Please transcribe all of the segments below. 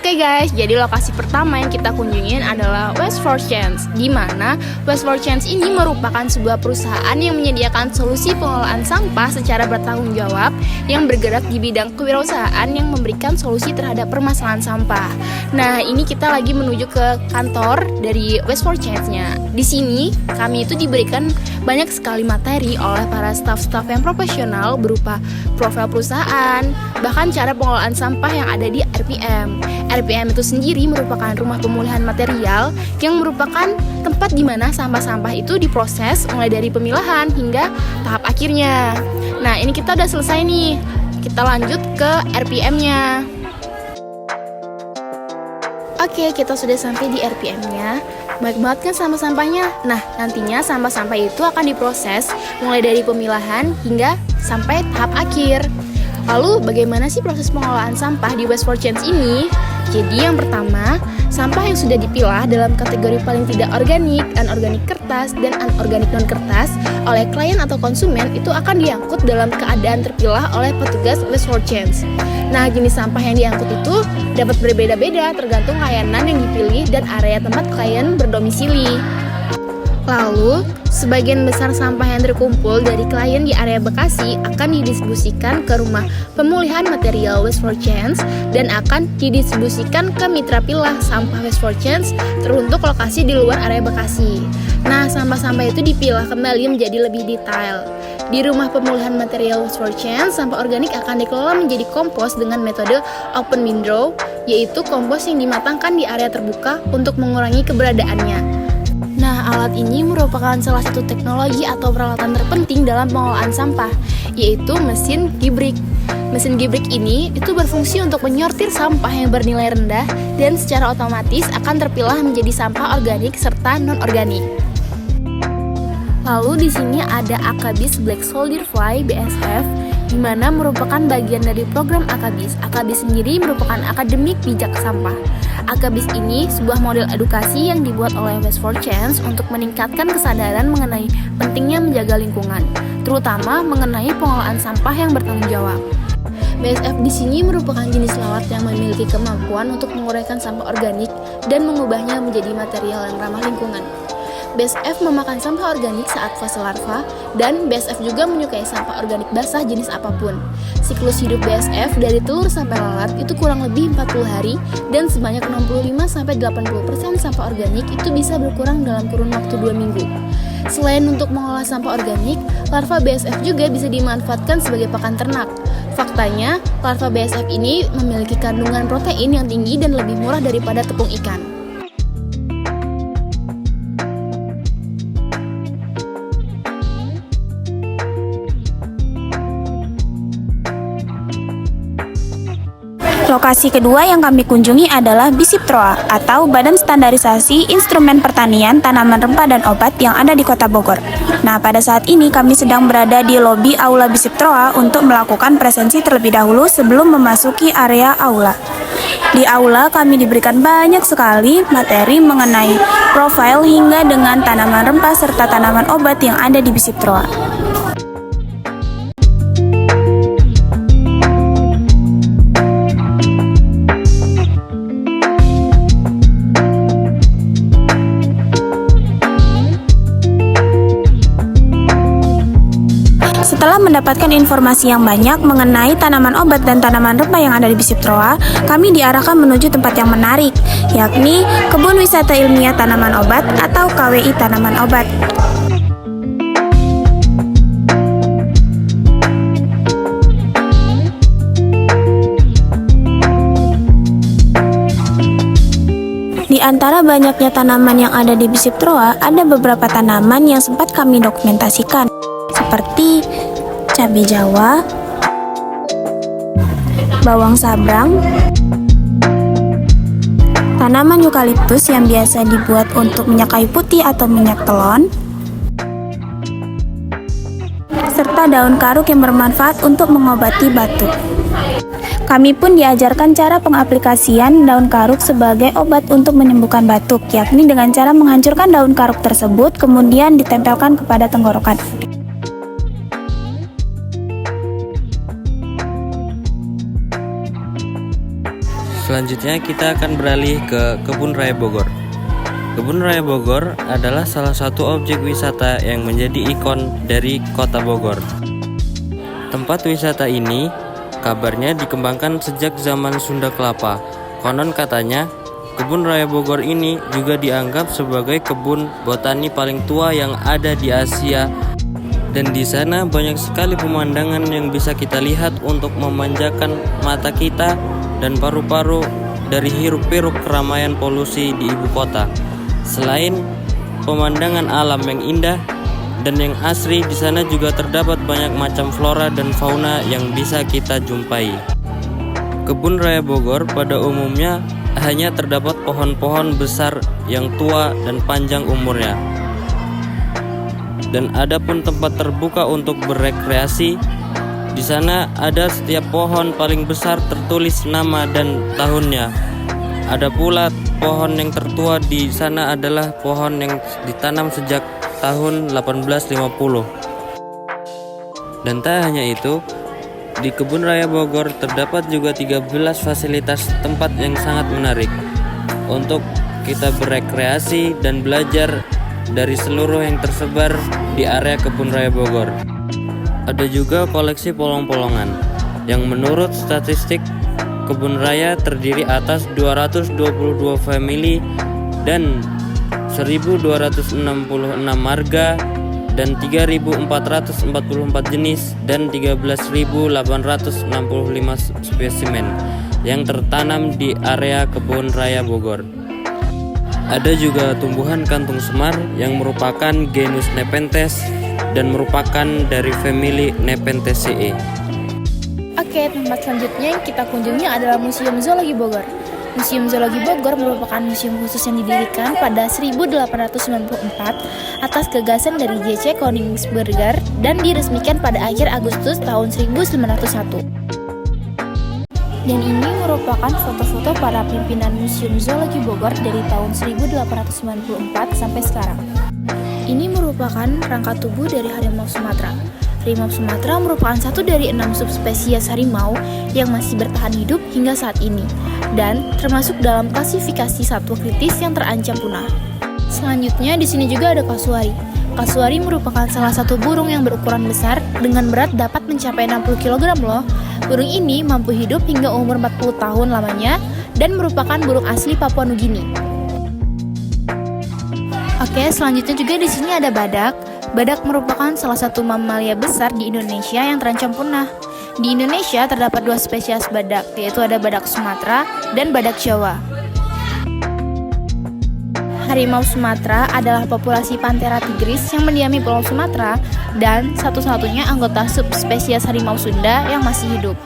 Oke guys, jadi lokasi pertama yang kita kunjungin adalah Waste4Change, di mana Waste4Change ini merupakan sebuah perusahaan yang menyediakan solusi pengelolaan sampah secara bertanggung jawab yang bergerak di bidang kewirausahaan yang memberikan solusi terhadap permasalahan sampah. Nah, ini kita lagi menuju ke kantor dari Waste4Change-nya. Di sini kami itu diberikan banyak sekali materi oleh para staf-staf yang profesional berupa profil perusahaan, bahkan cara pengelolaan sampah yang ada di RPM. RPM itu sendiri merupakan rumah pemulihan material yang merupakan tempat di mana sampah-sampah itu diproses mulai dari pemilahan hingga tahap akhirnya. Nah, ini kita udah selesai nih. Kita lanjut ke RPM-nya. Oke, kita sudah sampai di RPM-nya. Baik banget kan sampah-sampahnya? Nah, nantinya sampah-sampah itu akan diproses mulai dari pemilahan hingga sampai tahap akhir. Lalu bagaimana sih proses pengelolaan sampah di Waste4Change ini? Jadi yang pertama, sampah yang sudah dipilah dalam kategori paling tidak organik, anorganik kertas, dan anorganik non-kertas oleh klien atau konsumen itu akan diangkut dalam keadaan terpilah oleh petugas Waste4Change. Nah, jenis sampah yang diangkut itu dapat berbeda-beda tergantung layanan yang dipilih dan area tempat klien berdomisili. Lalu, sebagian besar sampah yang terkumpul dari klien di area Bekasi akan didistribusikan ke rumah pemulihan material Waste4Change dan akan didistribusikan ke mitra pilah sampah Waste4Change teruntuk lokasi di luar area Bekasi. Nah, sampah-sampah itu dipilah kembali menjadi lebih detail. Di rumah pemulihan material Waste4Change, sampah organik akan dikelola menjadi kompos dengan metode open windrow, yaitu kompos yang dimatangkan di area terbuka untuk mengurangi keberadaannya. Nah, alat ini merupakan salah satu teknologi atau peralatan terpenting dalam pengelolaan sampah, yaitu mesin gibrik. Mesin gibrik ini itu berfungsi untuk menyortir sampah yang bernilai rendah dan secara otomatis akan terpilah menjadi sampah organik serta non-organik. Lalu di sini ada Akabis Black Soldier Fly BSF, di mana merupakan bagian dari program Akabis. Akabis sendiri merupakan akademik bijak sampah. Akabis ini sebuah model edukasi yang dibuat oleh Waste4Change untuk meningkatkan kesadaran mengenai pentingnya menjaga lingkungan, terutama mengenai pengelolaan sampah yang bertanggung jawab. BSF di sini merupakan jenis lalat yang memiliki kemampuan untuk menguraikan sampah organik dan mengubahnya menjadi material yang ramah lingkungan. BSF memakan sampah organik saat fase larva, dan BSF juga menyukai sampah organik basah jenis apapun. Siklus hidup BSF dari telur sampai lalat itu kurang lebih 40 hari, dan sebanyak 65-80% sampah organik itu bisa berkurang dalam kurun waktu 2 minggu. Selain untuk mengolah sampah organik, larva BSF juga bisa dimanfaatkan sebagai pakan ternak. Faktanya, larva BSF ini memiliki kandungan protein yang tinggi dan lebih murah daripada tepung ikan. Lokasi kedua yang kami kunjungi adalah BISIPTROA atau Badan Standarisasi Instrumen Pertanian, Tanaman Rempah dan Obat yang ada di Kota Bogor. Nah, pada saat ini kami sedang berada di lobi Aula BISIPTROA untuk melakukan presensi terlebih dahulu sebelum memasuki area aula. Di aula kami diberikan banyak sekali materi mengenai profil hingga dengan tanaman rempah serta tanaman obat yang ada di BISIPTROA. Setelah mendapatkan informasi yang banyak mengenai tanaman obat dan tanaman rempah yang ada di BISIPTROA, kami diarahkan menuju tempat yang menarik, yakni Kebun Wisata Ilmiah Tanaman Obat atau KWI Tanaman Obat. Di antara banyaknya tanaman yang ada di BISIPTROA, ada beberapa tanaman yang sempat kami dokumentasikan, seperti cabai Jawa, bawang sabrang, tanaman eukaliptus yang biasa dibuat untuk minyak kayu putih atau minyak telon, serta daun karuk yang bermanfaat untuk mengobati batuk. Kami pun diajarkan cara pengaplikasian daun karuk sebagai obat untuk menyembuhkan batuk, yakni dengan cara menghancurkan daun karuk tersebut kemudian ditempelkan kepada tenggorokan. Selanjutnya kita akan beralih ke Kebun Raya Bogor. Kebun Raya Bogor adalah salah satu objek wisata yang menjadi ikon dari kota Bogor. Tempat wisata ini kabarnya dikembangkan sejak zaman Sunda Kelapa. Konon katanya, Kebun Raya Bogor ini juga dianggap sebagai kebun botani paling tua yang ada di Asia. Dan di sana banyak sekali pemandangan yang bisa kita lihat untuk memanjakan mata kita dan paru-paru dari hiruk-pikuk keramaian polusi di ibu kota. Selain pemandangan alam yang indah dan yang asri, di sana juga terdapat banyak macam flora dan fauna yang bisa kita jumpai. Kebun Raya Bogor pada umumnya hanya terdapat pohon-pohon besar yang tua dan panjang umurnya. Dan ada pun tempat terbuka untuk berrekreasi. Di sana ada setiap pohon paling besar tertulis nama dan tahunnya. Ada pula pohon yang tertua di sana adalah pohon yang ditanam sejak tahun 1850. Dan tak hanya itu, di Kebun Raya Bogor terdapat juga 13 fasilitas tempat yang sangat menarik untuk kita berekreasi dan belajar dari seluruh yang tersebar di area Kebun Raya Bogor. Ada juga koleksi polong-polongan yang menurut statistik Kebun Raya terdiri atas 222 family dan 1266 marga dan 3444 jenis dan 13865 spesimen yang tertanam di area Kebun Raya Bogor. Ada juga tumbuhan kantung semar yang merupakan genus Nepenthes dan merupakan dari famili Nepenthaceae. Oke, tempat selanjutnya yang kita kunjungi adalah Museum Zoologi Bogor. Museum Zoologi Bogor merupakan museum khusus yang didirikan pada 1894 atas gagasan dari J.C. Koningsberger dan diresmikan pada akhir Agustus tahun 1901. Dan ini merupakan foto-foto para pimpinan Museum Zoologi Bogor dari tahun 1894 sampai sekarang. Ini merupakan rangka tubuh dari harimau Sumatera. Harimau Sumatera merupakan satu dari 6 subspesies harimau yang masih bertahan hidup hingga saat ini dan termasuk dalam klasifikasi satwa kritis yang terancam punah. Selanjutnya di sini juga ada kasuari. Kasuari merupakan salah satu burung yang berukuran besar dengan berat dapat mencapai 60 kg loh. Burung ini mampu hidup hingga umur 40 tahun lamanya dan merupakan burung asli Papua Nugini. Oke, selanjutnya juga di sini ada badak. Badak merupakan salah satu mamalia besar di Indonesia yang terancam punah. Di Indonesia terdapat 2 spesies badak, yaitu ada badak Sumatera dan badak Jawa. Harimau Sumatera adalah populasi Panthera tigris yang mendiami Pulau Sumatera dan satu-satunya anggota subspesies harimau Sunda yang masih hidup.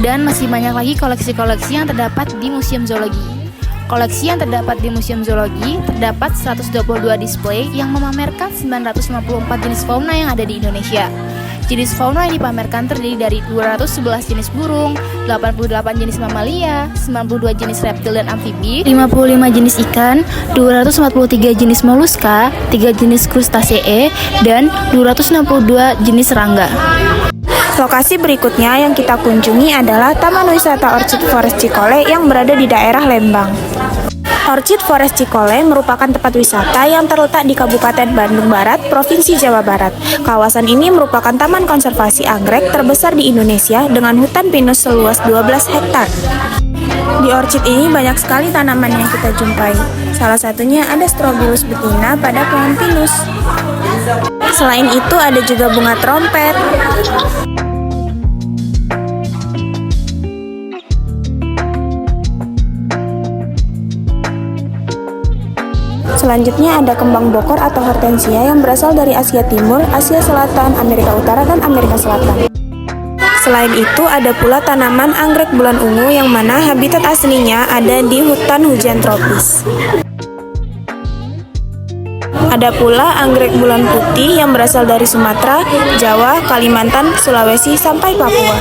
Dan masih banyak lagi koleksi-koleksi yang terdapat di Museum Zoologi. Koleksi yang terdapat di Museum Zoologi terdapat 122 display yang memamerkan 954 jenis fauna yang ada di Indonesia. Jenis fauna yang dipamerkan terdiri dari 211 jenis burung, 88 jenis mamalia, 92 jenis reptil dan amfibi, 55 jenis ikan, 243 jenis moluska, 3 jenis krustasee, dan 262 jenis serangga. Lokasi berikutnya yang kita kunjungi adalah Taman Wisata Orchid Forest Cikole yang berada di daerah Lembang. Orchid Forest Cikole merupakan tempat wisata yang terletak di Kabupaten Bandung Barat, Provinsi Jawa Barat. Kawasan ini merupakan taman konservasi anggrek terbesar di Indonesia dengan hutan pinus seluas 12 hektar. Di orchid ini banyak sekali tanaman yang kita jumpai. Salah satunya ada Strobilus betina pada pohon pinus. Selain itu ada juga bunga trompet. Selanjutnya ada kembang bokor atau hortensia yang berasal dari Asia Timur, Asia Selatan, Amerika Utara, dan Amerika Selatan. Selain itu ada pula tanaman anggrek bulan ungu yang mana habitat aslinya ada di hutan hujan tropis. Ada pula anggrek bulan putih yang berasal dari Sumatera, Jawa, Kalimantan, Sulawesi, sampai Papua.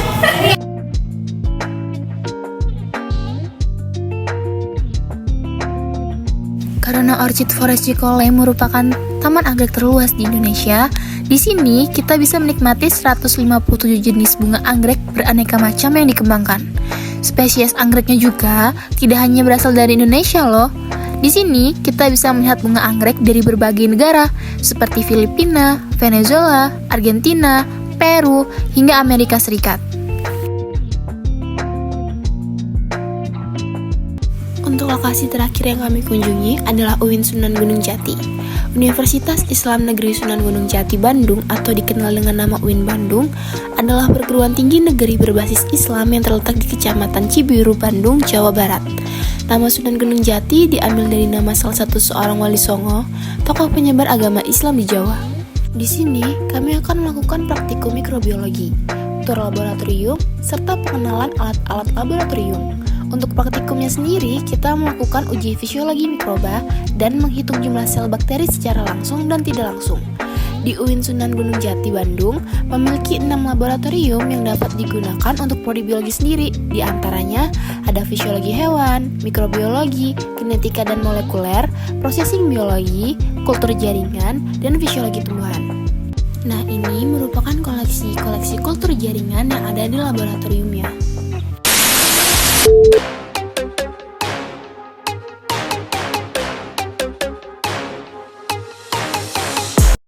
Karena Orchid Forest Cikole merupakan taman anggrek terluas di Indonesia, di sini kita bisa menikmati 157 jenis bunga anggrek beraneka macam yang dikembangkan. Spesies anggreknya juga tidak hanya berasal dari Indonesia loh. Di sini kita bisa melihat bunga anggrek dari berbagai negara seperti Filipina, Venezuela, Argentina, Peru, hingga Amerika Serikat. Untuk lokasi terakhir yang kami kunjungi adalah UIN Sunan Gunung Jati. Universitas Islam Negeri Sunan Gunung Jati Bandung atau dikenal dengan nama UIN Bandung adalah perguruan tinggi negeri berbasis Islam yang terletak di Kecamatan Cibiru, Bandung, Jawa Barat. Nama Sunan Gunung Jati diambil dari nama salah satu seorang wali songo, tokoh penyebar agama Islam di Jawa. Di sini, kami akan melakukan praktikum mikrobiologi, tur laboratorium, serta pengenalan alat-alat laboratorium. Untuk praktikumnya sendiri, kita melakukan uji fisiologi mikroba dan menghitung jumlah sel bakteri secara langsung dan tidak langsung. Di UIN Sunan Gunung Jati Bandung memiliki 6 laboratorium yang dapat digunakan untuk prodi biologi sendiri. Di antaranya ada fisiologi hewan, mikrobiologi, genetika dan molekuler, processing biologi, kultur jaringan, dan fisiologi tumbuhan. Nah, ini merupakan koleksi kultur jaringan yang ada di laboratoriumnya.